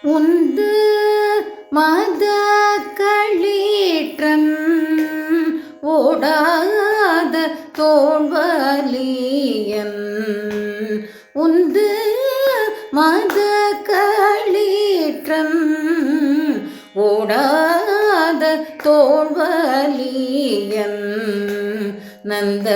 உந்து மத களீற்றன் ஓடாத தோல்வலியன். உந்து மத களீற்றன் ஓடாத தோல்வலியன். நந்த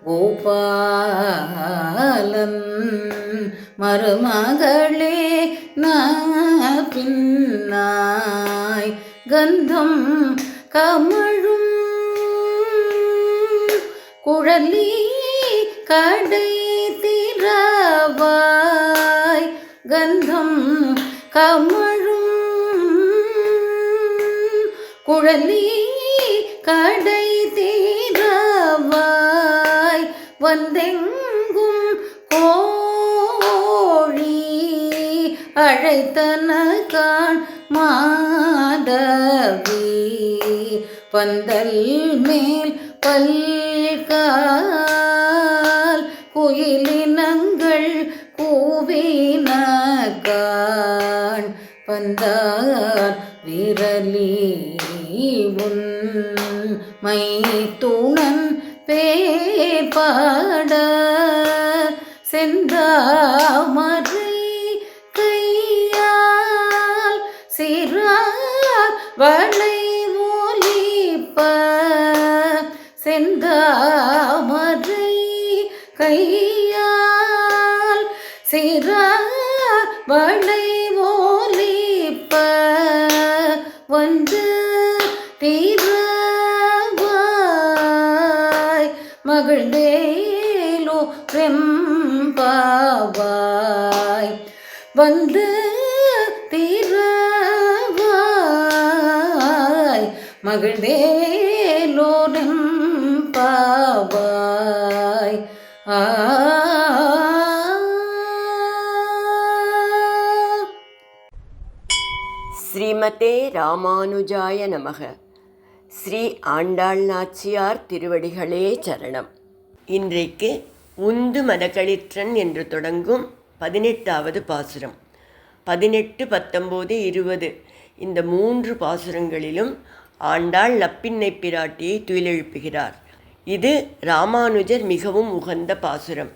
கோபாலன் மருமகளே பின்னாய் கந்தம் கமழும் குழலி கடை திறவாய். கந்தம் கமழும் குழலி கடை திறவாய். வந்தெங்கும் கோழி அழைத்தனகான் மாதவி. பந்தல் மேல் பல்கால் குயிலினங்கள் கூவினகான். பந்தார் விரலி உன் மைத்துணன் பேபாட செந்தாமரை கையால் சிறார் வளை ஒலிப்ப. செந்தாமரை கையால் சிறார் வளை ஒலிப்ப. வந்து தீரவாய் மகிழ்ந்தேலோ ரெம்பாவாய். வந்து தீரவாய் மகிழ்ந்தேலோ ரெம்பாவாய். ஸ்ரீமதே ராமானுஜாய நமக. ஸ்ரீ ஆண்டாள் நாச்சியார் திருவடிகளே சரணம். இன்றைக்கு உந்து மதகளிற்றன் என்று தொடங்கும் 18வது பாசுரம். 18, 19, 20 இந்த 3 பாசுரங்களிலும் ஆண்டாள் நப்பின்னை பிராட்டியை துயிலெழுப்புகிறார். இது ராமானுஜர் மிகவும் உகந்த பாசுரம்.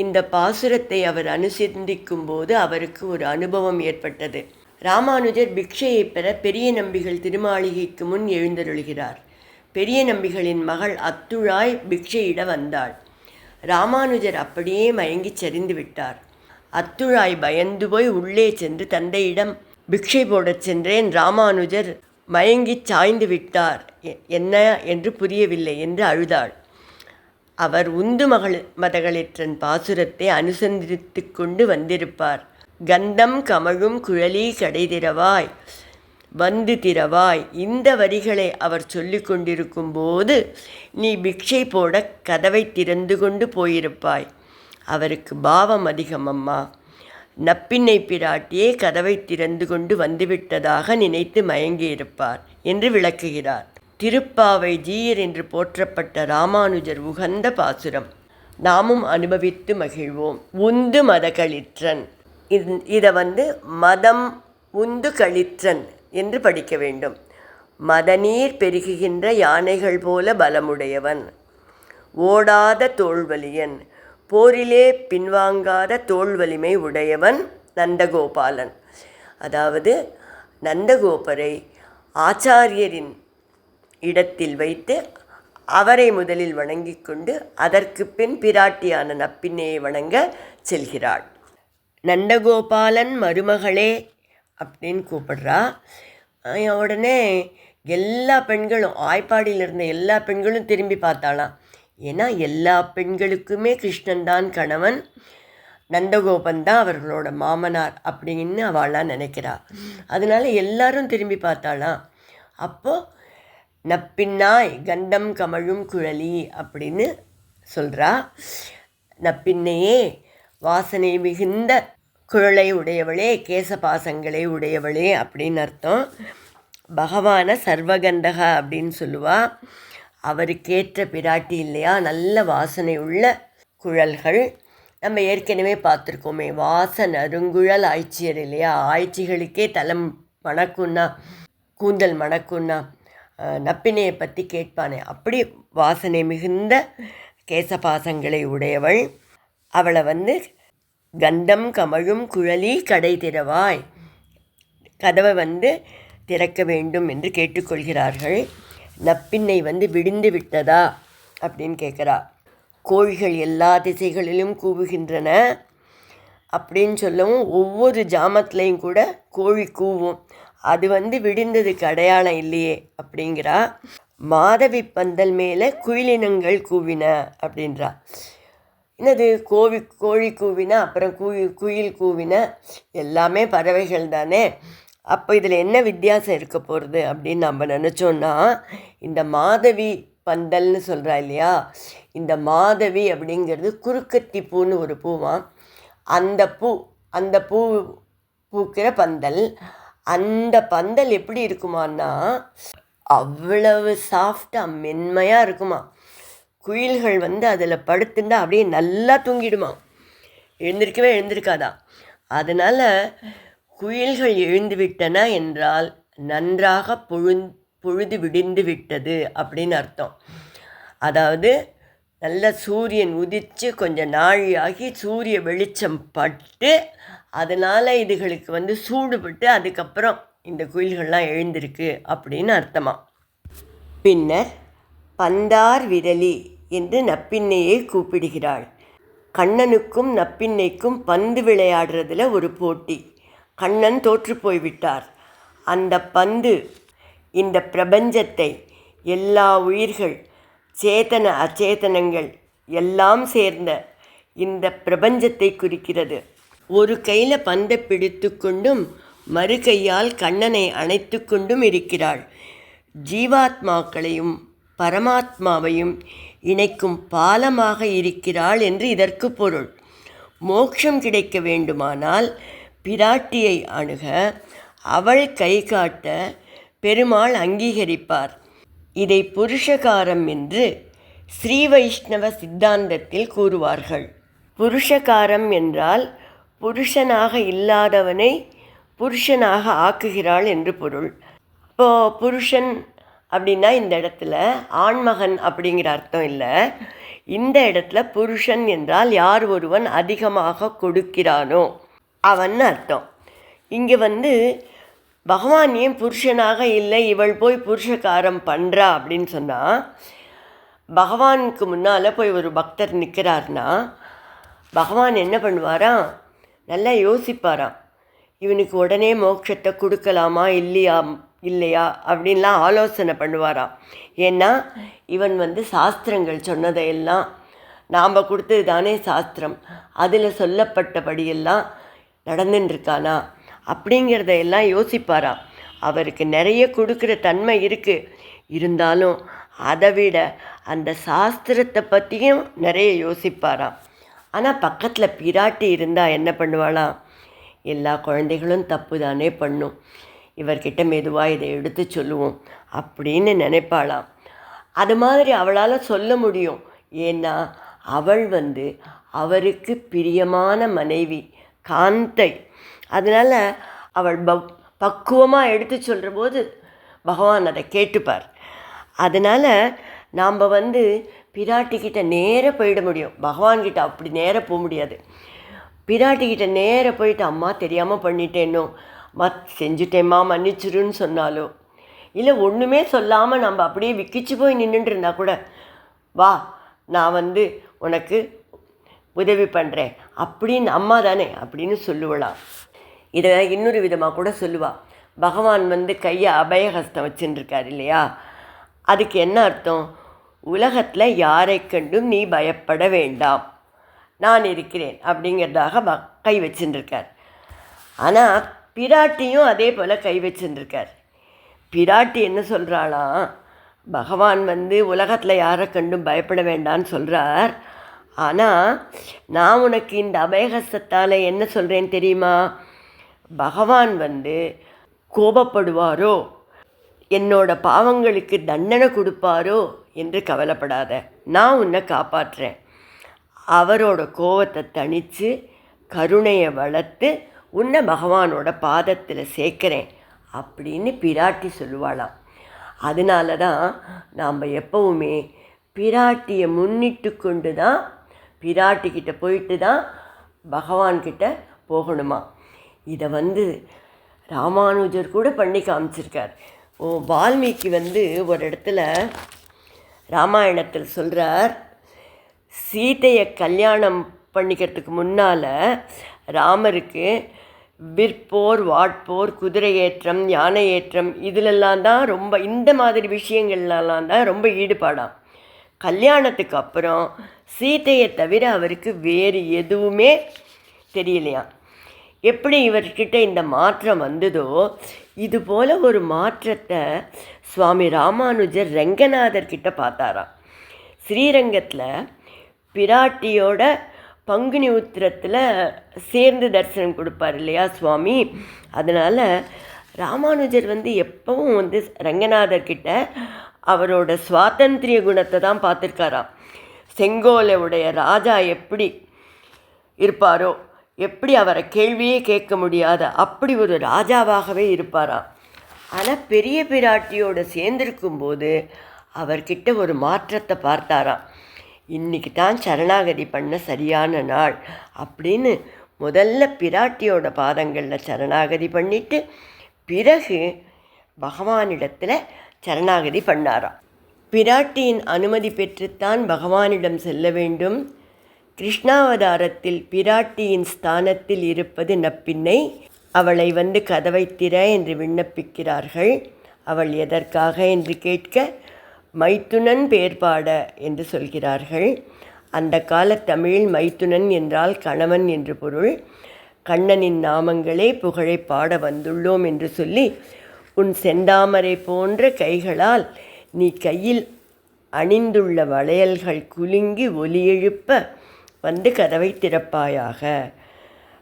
இந்த பாசுரத்தை அவர் அனுசந்திக்கும் போது அவருக்கு ஒரு அனுபவம் ஏற்பட்டது. ராமானுஜர் பிக்ஷையை பெற பெரிய நம்பிகள் திருமாளிகைக்கு முன் எழுந்தருளுகிறார். பெரிய நம்பிகளின் மகள் அத்துழாய் பிக்ஷையிட வந்தாள். ராமானுஜர் அப்படியே மயங்கி சரிந்து விட்டார். அத்துழாய் பயந்து போய் உள்ளே சென்று தந்தையிடம் பிக்ஷை போடச் சென்றேன், ராமானுஜர் மயங்கி சாய்ந்து விட்டார், என்ன என்று புரியவில்லை என்று அழுதாள். அவர் உந்து மதகளிற்றன் பாசுரத்தை அனுசந்தித்து கொண்டு வந்திருப்பார். கந்தம் கமழும் குழலி கடை திறவாய் வந்து திறவாய் இந்த வரிகளை அவர் சொல்லி கொண்டிருக்கும் போது நீ பிக்ஷை போட கதவை திறந்து கொண்டு போயிருப்பாய். அவருக்கு பாவம் அதிகம் அம்மா. நப்பின்னை பிராட்டியே கதவை திறந்து கொண்டு வந்துவிட்டதாக நினைத்து மயங்கியிருப்பார் என்று விளக்குகிறார். திருப்பாவை ஜீயர் என்று போற்றப்பட்ட ராமானுஜர் உகந்த பாசுரம். நாமும் அனுபவித்து மகிழ்வோம். உந்து மதகளிற்றன், இதை மதம் உந்து களிற்றன் என்று படிக்க வேண்டும். மதநீர் பெருகுகின்ற யானைகள் போல பலமுடையவன், ஓடாத தோள்வலியன், போரிலே பின்வாங்காத தோல்வலிமை உடையவன் நந்தகோபாலன். அதாவது நந்தகோபரை ஆச்சாரியரின் இடத்தில் வைத்து அவரை முதலில் வணங்கி கொண்டு அதற்கு பின் பிராட்டியான நப்பின்னையை வணங்க செல்கிறாள். நந்தகோபாலன் மருமகளே அப்படின்னு கூப்பிடுறா. உடனே எல்லா பெண்களும், ஆய்ப்பாடியில் இருந்த எல்லா பெண்களும் திரும்பி பார்த்தாளாம். ஏன்னா எல்லா பெண்களுக்குமே கிருஷ்ணன் தான் கணவன், நந்தகோபன் தான் அவர்களோட மாமனார் அப்படின்னு அவளாம் நினைக்கிறா. அதனால எல்லாரும் திரும்பி பார்த்தாளாம். அப்போது நப்பின்னாய் கண்டம் கமழும் குழலி அப்படின்னு சொல்கிறா. நப்பின்னையே வாசனை மிகுந்த குழலை உடையவளே, கேசபாசங்களை உடையவளே அப்படின்னு அர்த்தம். பகவான சர்வகந்தக அப்படின்னு சொல்லுவாள். அவருக்கேற்ற பிராட்டி இல்லையா, நல்ல வாசனை உள்ள குழல்கள். நம்ம ஏற்கனவே பார்த்துருக்கோமே, வாசன் அருங்குழல் ஆய்ச்சியர் இல்லையா, ஆய்ச்சிகளுக்கே தலம் மணக்குன்னா கூந்தல் மணக்குன்னா நப்பினையை பற்றி கேட்பானே, அப்படி வாசனை மிகுந்த கேசபாசங்களை உடையவள். அவளை கந்தம் கமழும் குழலி கடை திறவாய், கதவை திறக்க வேண்டும் என்று கேட்டுக்கொள்கிறார்கள். நப்பின்னை விடிந்து விட்டதா அப்படின்னு கேட்குறா. கோழிகள் எல்லா திசைகளிலும் கூவுகின்றன அப்படின்னு சொல்லவும், ஒவ்வொரு ஜாமத்துலேயும் கூட கோழி கூவும். அது விடிந்ததுக்கு அடையாளம் இல்லையே அப்படிங்கிறா. மாதவி பந்தல் மேலே குயிலினங்கள் கூவின அப்படின்றா. என்னது கோழி கூவின, அப்புறம் குயில் கூவின, எல்லாமே பறவைகள் தானே. அப்போ இதில் என்ன வித்தியாசம் இருக்க போகிறது அப்படின்னு நம்ம நினச்சோன்னா, இந்த மாதவி பந்தல்னு சொல்கிறா இல்லையா, இந்த மாதவி அப்படிங்கிறது குறுக்கத்தி பூன்னு ஒரு பூவாம். அந்த பூ பூக்கிற பந்தல். அந்த பந்தல் எப்படி இருக்குமான்னா, அவ்வளவு சாஃப்டாக மென்மையாக இருக்குமா. குயில்கள் அதில் படுத்துட்டா அப்படியே நல்லா தூங்கிடுமா, எழுந்திருக்காதான். அதனால் குயில்கள் எழுந்து விட்டன என்றால் நன்றாக பொழுது விடிந்து விட்டது அப்படின்னு அர்த்தம். அதாவது நல்ல சூரியன் உதித்து கொஞ்சம் நாழியாகி சூரிய வெளிச்சம் பட்டு, அதனால் இதுகளுக்கு சூடுபட்டு அதுக்கப்புறம் இந்த குயில்கள்லாம் எழுந்திருக்கு அப்படின்னு அர்த்தமா. பின்னர் பந்தார் விரலி என்று நப்பின்னையை கூப்பிடுகிறாள். கண்ணனுக்கும் நப்பின்னைக்கும் பந்து விளையாடுறதுல ஒரு போட்டி. கண்ணன் தோற்று போய்விட்டார். அந்த பந்து இந்த பிரபஞ்சத்தை, எல்லா உயிர்கள், சேதன அச்சேதனங்கள் எல்லாம் சேர்ந்த இந்த பிரபஞ்சத்தை குறிக்கிறது. ஒரு கையில் பந்தை பிடித்து கொண்டும் மறு கையால் கண்ணனை அணைத்து கொண்டும் இருக்கிறாள். ஜீவாத்மாக்களையும் பரமாத்மாவையும் இணைக்கும் பாலமாக இருக்கிறாள் என்று இதற்கு பொருள். மோட்சம் கிடைக்க வேண்டுமானால் பிராட்டியை அணுக, அவள் கை காட்ட பெருமாள் அங்கீகரிப்பார். இதை புருஷகாரம் என்று ஸ்ரீ வைஷ்ணவ சித்தாந்தத்தில் கூறுவார்கள். புருஷகாரம் என்றால் புருஷனாக இல்லாதவனை புருஷனாக ஆக்குகிறாள் என்று பொருள். இப்போது புருஷன் அப்படின்னா இந்த இடத்துல ஆண்மகன் அப்படிங்கிற அர்த்தம் இல்லை. இந்த இடத்துல புருஷன் என்றால் யார் ஒருவன் அதிகமாக கொடுக்கிறானோ அவன் அர்த்தம். இங்கே பகவான் ஏன் புருஷனாக இல்லை, இவள் போய் புருஷகாரம் பண்ணுறா அப்படின்னு சொன்னால், பகவானுக்கு முன்னால் போய் ஒரு பக்தர் நிற்கிறார்னா பகவான் என்ன பண்ணுவாராம், நல்லா யோசிப்பாராம். இவனுக்கு உடனே மோட்சத்தை கொடுக்கலாமா இல்லையா அப்படின்லாம் ஆலோசனை பண்ணுவாராம். ஏன்னா இவன் சாஸ்திரங்கள் சொன்னதையெல்லாம், நாம் கொடுத்தது தானே சாஸ்திரம், அதில் சொல்லப்பட்டபடியெல்லாம் நடந்துட்டுருக்கானா அப்படிங்கிறதையெல்லாம் யோசிப்பாராம். அவருக்கு நிறைய கொடுக்குற தன்மை இருக்குது, இருந்தாலும் அதை விட அந்த சாஸ்திரத்தை பற்றியும் நிறைய யோசிப்பாராம். ஆனால் பக்கத்தில் பிராட்டி இருந்தால் என்ன பண்ணுவாளாம், எல்லா குழந்தைகளும் தப்பு தானே பண்ணும், இவர்கிட்ட மெதுவாக இதை எடுத்து சொல்லுவோம் அப்படின்னு நினைப்பாளாம். அது மாதிரி அவளால் சொல்ல முடியும். ஏன்னா அவள் அவருக்கு பிரியமான மனைவி, காந்தை. அதனால் அவள் பக்குவமாக எடுத்து சொல்கிற போது பகவான் அதை கேட்டுப்பார். அதனால் நாம் பிராட்டிக்கிட்ட நேராக போயிட முடியும், பகவான்கிட்ட அப்படி நேராக போக முடியாது. பிராட்டிக்கிட்ட நேராக போயிட்டு அம்மா தெரியாமல் பண்ணிட்டேனோ, செஞ்சுட்டேம்மா மன்னிச்சிருன்னு சொன்னாலோ, இல்லை ஒன்றுமே சொல்லாமல் நம்ம அப்படியே விக்கிச்சு போய் நின்றுட்டு இருந்தால் கூட, வா நான் உனக்கு உதவி பண்ணுறேன் அப்படின்னு அம்மா தானே அப்படின்னு சொல்லுவலாம். இதை இன்னொரு விதமாக கூட சொல்லுவாள். பகவான் கையை அபயஹஸ்தம் வச்சுருக்கார் இல்லையா, அதுக்கு என்ன அர்த்தம், உலகத்தில் யாரை கண்டும் நீ பயப்பட வேண்டாம், நான் இருக்கிறேன் அப்படிங்கிறதாக கை வச்சுருக்கார். ஆனால் பிராட்டியும் அதே போல் கை வச்சுருக்கார். பிராட்டி என்ன சொல்கிறாளாம், பகவான் உலகத்தில் யாரை கண்டும் பயப்பட வேண்டான்னு சொல்கிறார். ஆனால் நான் உனக்கு இந்த அபயஹஸ்தத்தால் என்ன சொல்கிறேன் தெரியுமா, பகவான் கோபப்படுவாரோ, என்னோட பாவங்களுக்கு தண்டனை கொடுப்பாரோ என்று கவலைப்படாத, நான் உன்னை காப்பாற்றுறேன் அவரோட கோவத்தை தணித்து கருணையை வளர்த்து உன்னை பகவானோட பாதத்தில் சேர்க்குறேன் அப்படின்னு பிராட்டி சொல்லுவாளாம். அதனால தான் நாம் எப்பவுமே பிராட்டியை முன்னிட்டு கொண்டு தான் பிராட்டிக்கிட்ட போயிட்டு தான் பகவான்கிட்ட போகணுமா. இதை ராமானுஜர் கூட பண்ணி காமிச்சிருக்கார். வால்மீகி ஒரு இடத்துல ராமாயணத்தில் சொல்கிறார், சீதையை கல்யாணம் பண்ணிக்கிறதுக்கு முன்னால் ராமருக்கு விற்போர், வாட்போர், குதிரை ஏற்றம், யானை ஏற்றம் இதிலெல்லாம் தான் ரொம்ப, இந்த மாதிரி விஷயங்கள்லாம் தான் ரொம்ப ஈடுபாடாம். கல்யாணத்துக்கு அப்புறம் சீதையை தவிர அவருக்கு வேறு எதுவுமே தெரியலையாம். எப்படி இவர்கிட்ட இந்த மாற்றம் வந்ததோ இதுபோல் ஒரு மாற்றத்தை சுவாமி ராமானுஜர் ரங்கநாதர்கிட்ட பார்த்தாராம். ஸ்ரீரங்கத்தில் பிராட்டியோட பங்குனி உத்திரத்தில் சேர்ந்து தரிசனம் கொடுப்பார் இல்லையா சுவாமி. அதனால் ராமானுஜர் எப்பவும் ரங்கநாதர்கிட்ட அவரோட சுவாதந்திரிய குணத்தை தான் பார்த்துருக்காராம். செங்கோலை உடைய ராஜா எப்படி இருப்பாரோ, எப்படி அவரை கேள்வியே கேட்க முடியாத அப்படி ஒரு ராஜாவாகவே இருப்பாராம். ஆனால் பெரிய பிராட்டியோடு சேர்ந்திருக்கும்போது அவர்கிட்ட ஒரு மாற்றத்தை பார்த்தாராம். இன்றைக்கி தான் சரணாகதி பண்ண சரியான நாள் அப்படின்னு முதல்ல பிராட்டியோட பாதங்களில் சரணாகதி பண்ணிவிட்டு பிறகு பகவானிடத்தில் சரணாகதி பண்ணாராம். பிராட்டியின் அனுமதி பெற்றுத்தான் பகவானிடம் செல்ல வேண்டும். கிருஷ்ணாவதாரத்தில் பிராட்டியின் ஸ்தானத்தில் இருப்பது நப்பின்னை. அவளை கதவை திற என்று விண்ணப்பிக்கிறார்கள். அவள் எதற்காக என்று கேட்க மைத்துனன் பேர்பாட என்று சொல்கிறார்கள். அந்த கால தமிழில் மைத்துனன் என்றால் கணவன் என்று பொருள். கண்ணனின் நாமங்களே புகழை பாட வந்துள்ளோம் என்று சொல்லி, உன் செந்தாமரை போன்ற கைகளால் நீ கையில் அணிந்துள்ள வளையல்கள் குலுங்கி ஒலி எழுப்ப கதவை திறப்பாயாக.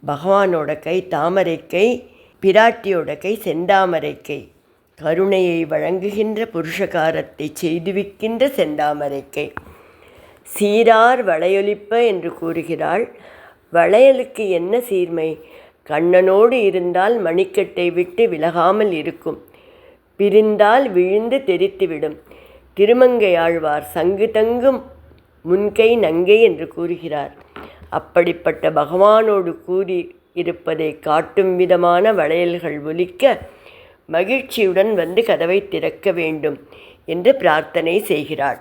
பகவானோட கை தாமரை கை, பிராட்டியோட கை செந்தாமரை கை. கருணையை வழங்குகின்ற புருஷகாரத்தை செய்துவிக்கின்ற செந்தாமரை கை. சீரார் வளையொலிப்ப என்று கூறுகிறாள். வளையலுக்கு என்ன சீர்மை? கண்ணனோடு இருந்தால் மணிக்கட்டை விட்டு விலகாமல் இருக்கும், பிரிந்தால் விழுந்து தெரித்துவிடும். திருமங்கையாழ்வார் சங்கு தங்கும் முன்கை நங்கை என்று கூறுகிறார். அப்படிப்பட்ட பகவானோடு கூறி இருப்பதை காட்டும் விதமான வளையல்கள் ஒலிக்க மகிழ்ச்சியுடன் கதவை திறக்க வேண்டும் என்று பிரார்த்தனை செய்கிறாள்.